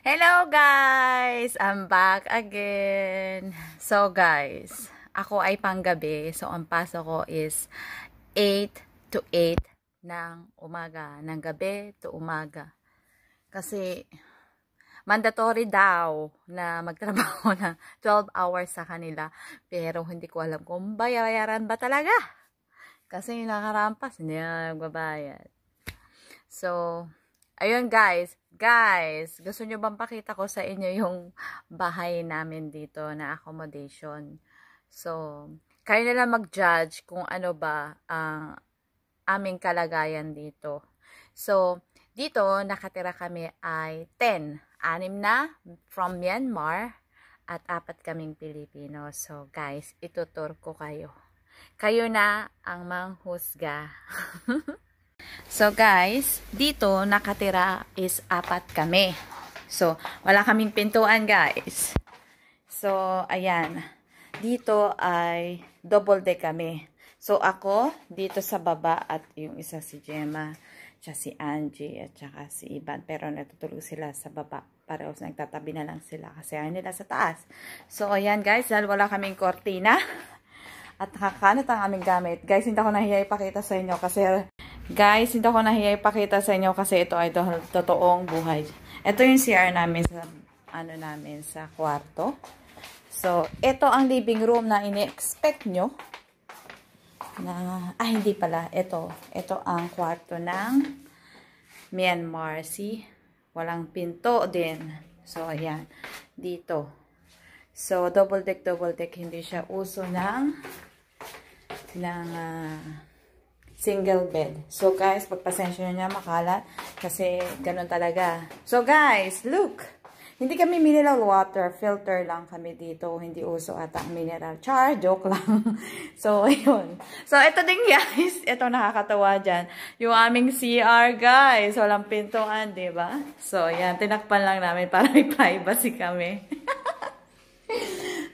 Hello guys! I'm back again. So guys, ako ay panggabi. So ang pasok ko is 8 to 8 ng umaga. Ng gabi to umaga. Kasi mandatory daw na magtrabaho ng 12 hours sa kanila. Pero hindi ko alam kung bayaran ba talaga. Kasi nakarampas, hindi na nagbabayad. So, ayun guys. Guys, gusto nyo bang pakita ko sa inyo yung bahay namin dito na accommodation? So, kayo na lang mag-judge kung ano ba ang aming kalagayan dito. So, dito nakatira kami ay 10. 6 na from Myanmar at 4 kaming Pilipino. So, guys, itutur ko kayo. Kayo na ang manghusga. So guys, dito nakatira is 4 kami. So, wala kaming pintuan guys. So, ayan. Dito ay double deck kami. So, ako dito sa baba at yung isa si Gemma, siya si Angie at saka si Ivan. Pero natutulog sila sa baba. Parehas nagtatabi na lang sila kasi ayaw nila sa taas. So, ayan guys, dahil wala kaming kortina at nakakanat ang aming gamit. Guys, hindi ako nahiya ipakita sa inyo kasi ito ay totoong buhay. Ito yung CR namin sa sa kwarto. So, ito ang living room na ini-expect nyo. Hindi pala. Ito ang kwarto ng Myanmar. See? Walang pinto din. So, ayan. Dito. So, double deck. Hindi siya uso ng single bed. So guys, pagpasensya nyo niya makalat kasi ganun talaga. So guys, look! Hindi kami mineral water, filter lang kami dito. Hindi uso ata mineral. Char, joke lang. So, ayun. So, ito din guys. Ito nakakatawa dyan. Yung aming CR guys. Walang pintuan, diba? So, ayan. Tinakpan lang namin para may privacy kami.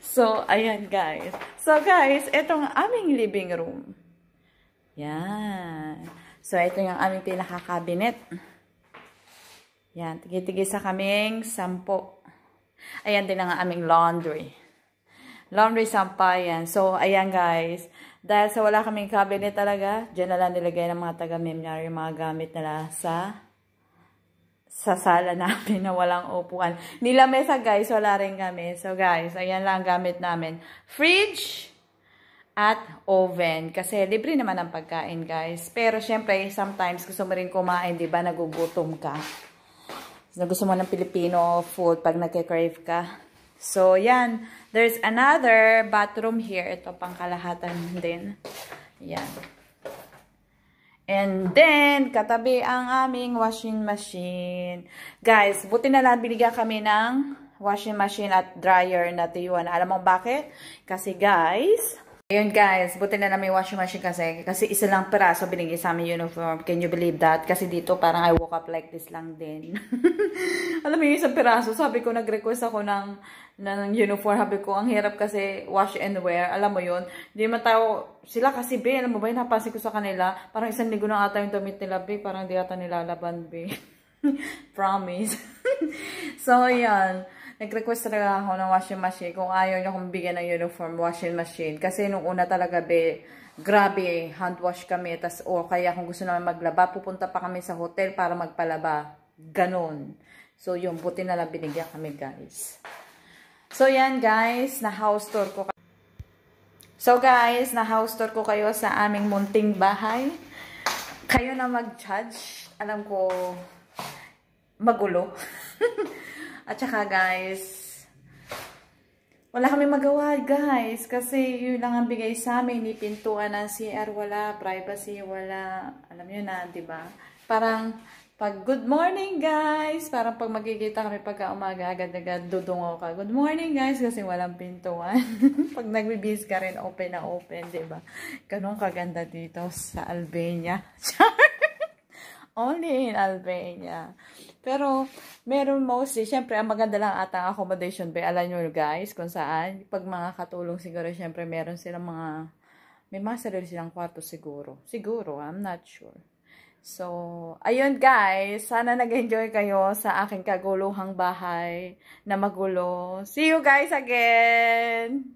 So, ayan guys. So, guys, itong aming living room. Yan. So, ito yung aming pinaka-cabinet. Yan. Tigil-tigisa kaming 10. Ayan din ang aming laundry. Laundry sampayan. So, ayan guys. Dahil sa wala kaming cabinet talaga, dyan na lang nilagay ng mga taga-Myanmar yung mga gamit nila sa sala namin na walang upuan. Nilamesa guys, wala rin kami. So guys, ayan lang gamit namin. Fridge at oven. Kasi libre naman ang pagkain, guys. Pero, syempre, sometimes gusto mo rin kumain, di ba? Nagugutom ka. Gusto mo ng Filipino food pag nagke-crave ka. So, yan. There's another bathroom here. Ito, pangkalahatan din. Yan. And then, katabi ang aming washing machine. Guys, buti na lang binigyan kami ng washing machine at dryer na tiyuan. Alam mo bakit? Kasi, guys, ayun guys, buti na may washing machine kasi isa lang peraso binigay sa aming uniform. Can you believe that? Kasi dito parang I woke up like this lang din. Alam mo yung isang peraso, sabi ko nag-request ako ng uniform. Sabi ko, ang hirap kasi wash and wear. Alam mo yun, hindi man tayo, sila kasi be, alam mo ba, napansin ko sa kanila, parang 1 linggo na ata yung damit nila be, parang di ata nilalaban be. Promise. So, yan. Nag-request talaga ako ng washing machine. Kung ayaw nyo kung bigyan ng uniform washing machine. Kasi nung una talaga, be, grabe, hand wash kami. Tas, kaya kung gusto naman maglaba, pupunta pa kami sa hotel para magpalaba. Ganon. So, yung buti na lang binigyan kami, guys. So, yan, guys. Na-house tour ko. So, guys, na-house tour ko kayo sa aming munting bahay. Kayo na mag-judge. Alam ko, magulo. At saka guys, wala kami magawa guys. Kasi yun lang ang bigay sa amin. Ni pintuan ng CR, wala. Privacy, wala. Alam nyo na, diba? Parang, pag good morning guys. Parang pag magkikita kami pagka umaga, agad-agad dudungo ka. Good morning guys. Kasi walang pintuan. Pag nagbibis ka rin, open na open, diba? Ganun kaganda dito sa Albania. Only in Albania. Pero, meron mostly, syempre, ang maganda lang atang accommodation ba, alam nyo guys, kung saan, pag mga katulong siguro, syempre, meron silang may mga sarili silang kwarto siguro. Siguro, I'm not sure. So, ayun guys, sana nag-enjoy kayo sa aking kaguluhang bahay na magulo. See you guys again!